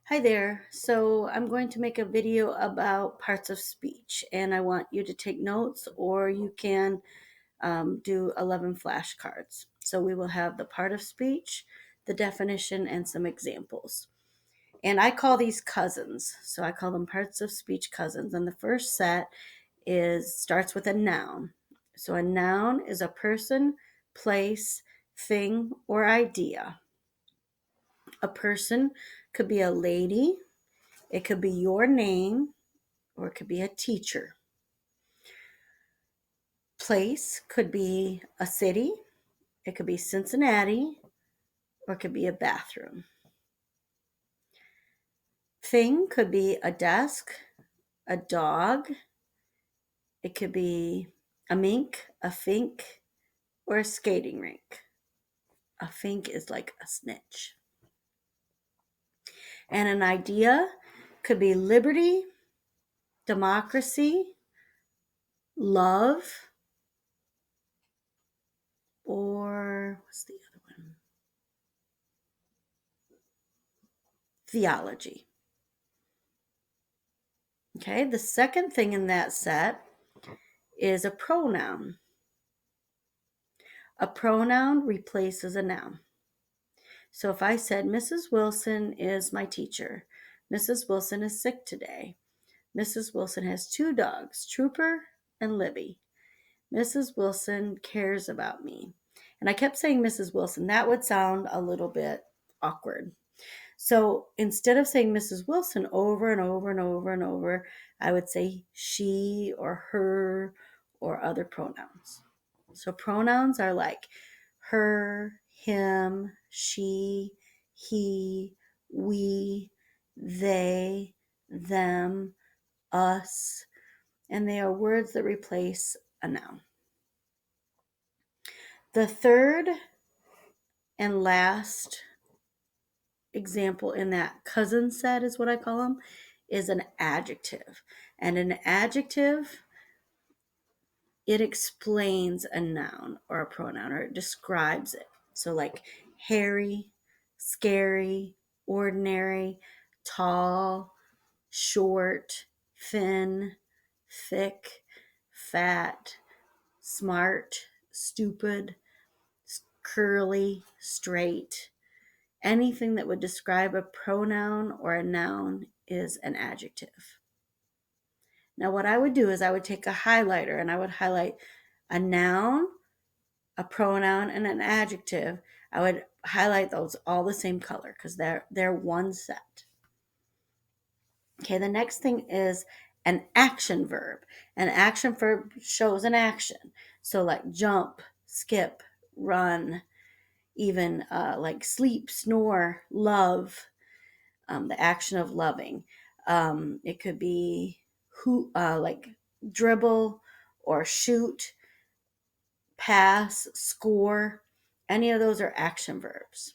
Hi there. So I'm going to make a video about parts of speech, and I want you to take notes, or you can do 11 flashcards. So we will have the part of speech, the definition, and some examples. And I call these cousins. So I call them parts of speech cousins. And the first set is starts with a noun. So a noun is a person, place, thing, or idea. A person could be a lady, it could be your name, or it could be a teacher. Place could be a city, it could be Cincinnati, or it could be a bathroom. Thing could be a desk, a dog, it could be a mink, a fink, or a skating rink. A fink is like a snitch. And an idea could be liberty, democracy, love, or what's the other one? Theology. Okay, the second thing in that set is a pronoun. A pronoun replaces a noun. So if I said, Mrs. Wilson is my teacher, Mrs. Wilson is sick today, Mrs. Wilson has two dogs, Trooper and Libby. Mrs. Wilson cares about me. And I kept saying Mrs. Wilson. That would sound a little bit awkward. So instead of saying Mrs. Wilson over and over and over and over, I would say she or her or other pronouns. So pronouns are like her, him, she, he, we, they, them, us, and they are words that replace a noun. The third and last example in that cousin set is what I call them, is an adjective. And an adjective, it explains a noun or a pronoun, or it describes it. So like hairy, scary, ordinary, tall, short, thin, thick, fat, smart, stupid, curly, straight. Anything that would describe a pronoun or a noun is an adjective. Now, what I would do is I would take a highlighter and I would highlight a noun, a pronoun, and an adjective. I would highlight those all the same color because they're one set. Okay, the next thing is an action verb. An action verb shows an action. So like jump, skip, run, even like sleep, snore, love, the action of loving. It could be like dribble or shoot, pass, score. Any of those are action verbs.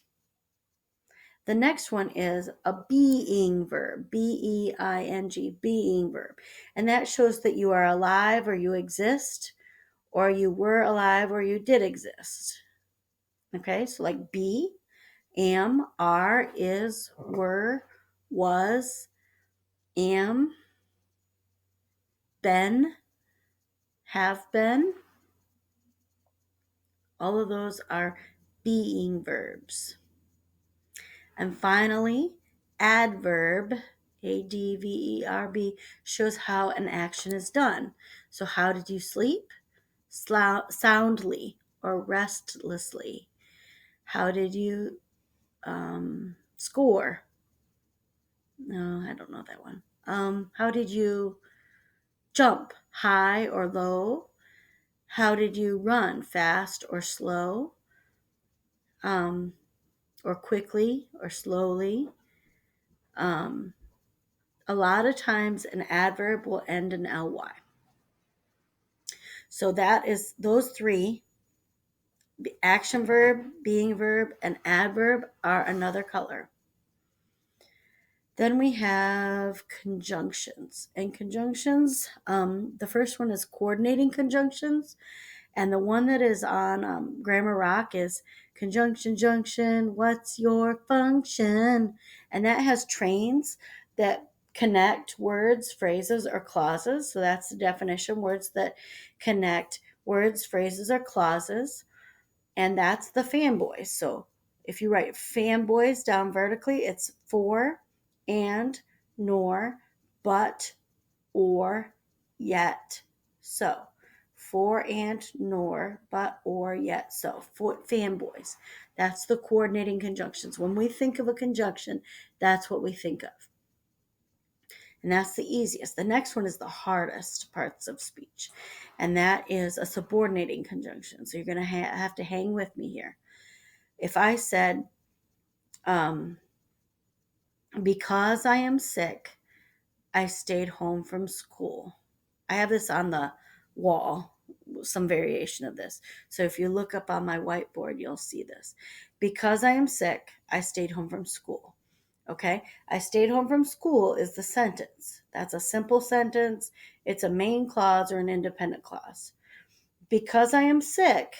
The next one is a being verb, being, being verb. And that shows that you are alive or you exist, or you were alive or you did exist. Okay, so like be, am, are, is, were, was, am, been, have been. All of those are being verbs. And finally, adverb, adverb, shows how an action is done. So, how did you sleep? Soundly or restlessly. How did you score? No, I don't know that one. How did you jump? High or low? How did you run? Fast or slow? Or quickly or slowly? A lot of times an adverb will end in ly. So that is those three: action verb, being verb, and adverb are another color. Then we have conjunctions. And conjunctions, the first one is coordinating conjunctions. And the one that is on Grammar Rock is conjunction, junction, what's your function? And that has trains that connect words, phrases, or clauses. So that's the definition, words that connect words, phrases, or clauses. And that's the fanboys. So if you write fanboys down vertically, it's for, and, nor, but, or, yet, so. For, and, nor, but, or, yet, so. For fanboys. That's the coordinating conjunctions. When we think of a conjunction, that's what we think of. And that's the easiest. The next one is the hardest parts of speech, and that is a subordinating conjunction. So you're going to have to hang with me here. If I said, because I am sick, I stayed home from school. I have this on the wall, some variation of this. So if you look up on my whiteboard, you'll see this. Because I am sick, I stayed home from school. Okay, I stayed home from school is the sentence. That's a simple sentence. It's a main clause or an independent clause. Because I am sick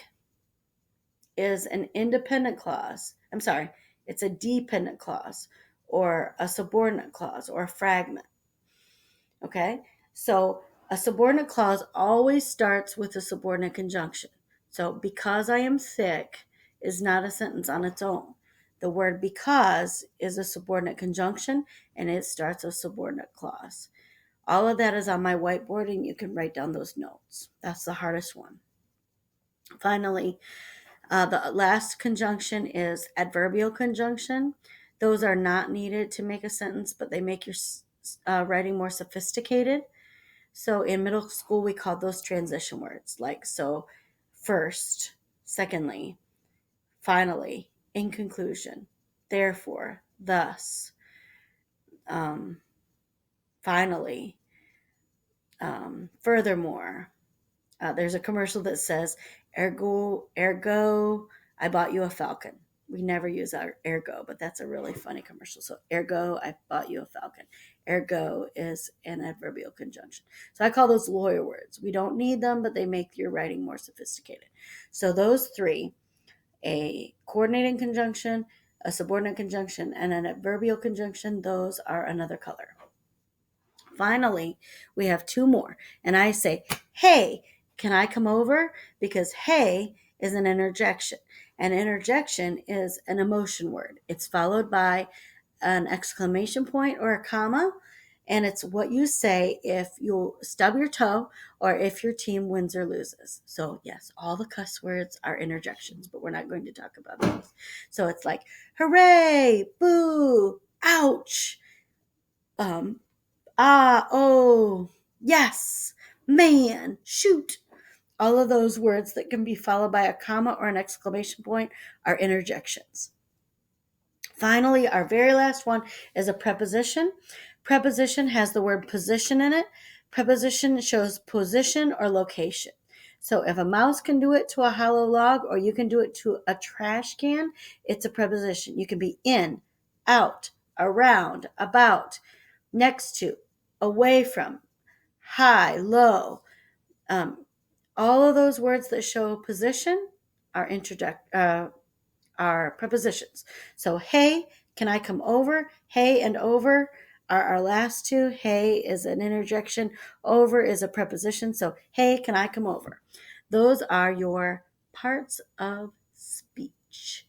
is an independent clause. I'm sorry, it's a dependent clause or a subordinate clause or a fragment. Okay, so a subordinate clause always starts with a subordinate conjunction. So because I am sick is not a sentence on its own. The word because is a subordinate conjunction and it starts a subordinate clause. All of that is on my whiteboard and you can write down those notes. That's the hardest one. Finally, the last conjunction is adverbial conjunction. Those are not needed to make a sentence, but they make your writing more sophisticated. So in middle school, we called those transition words, like so, first, secondly, finally, in conclusion, therefore, thus, finally, furthermore. There's a commercial that says, ergo, I bought you a falcon. We never use our ergo, but that's a really funny commercial. So ergo, I bought you a falcon. Ergo is an adverbial conjunction. So I call those lawyer words. We don't need them, but they make your writing more sophisticated. So those three, a coordinating conjunction, a subordinate conjunction, and an adverbial conjunction, those are another color. Finally, we have two more. And I say, hey, can I come over? Because hey is an interjection. An interjection is an emotion word. It's followed by an exclamation point or a comma. And it's what you say if you stub your toe or if your team wins or loses. So, yes, all the cuss words are interjections, but we're not going to talk about those. So it's like, hooray, boo, ouch, oh, yes, man, shoot. All of those words that can be followed by a comma or an exclamation point are interjections. Finally, our very last one is a preposition. Preposition has the word position in it. Preposition shows position or location. So if a mouse can do it to a hollow log or you can do it to a trash can, it's a preposition. You can be in, out, around, about, next to, away from, high, low. All of those words that show position are prepositions. So, hey, can I come over? Hey and over are our last two. Hey is an interjection. Over is a preposition. So, hey, can I come over? Those are your parts of speech.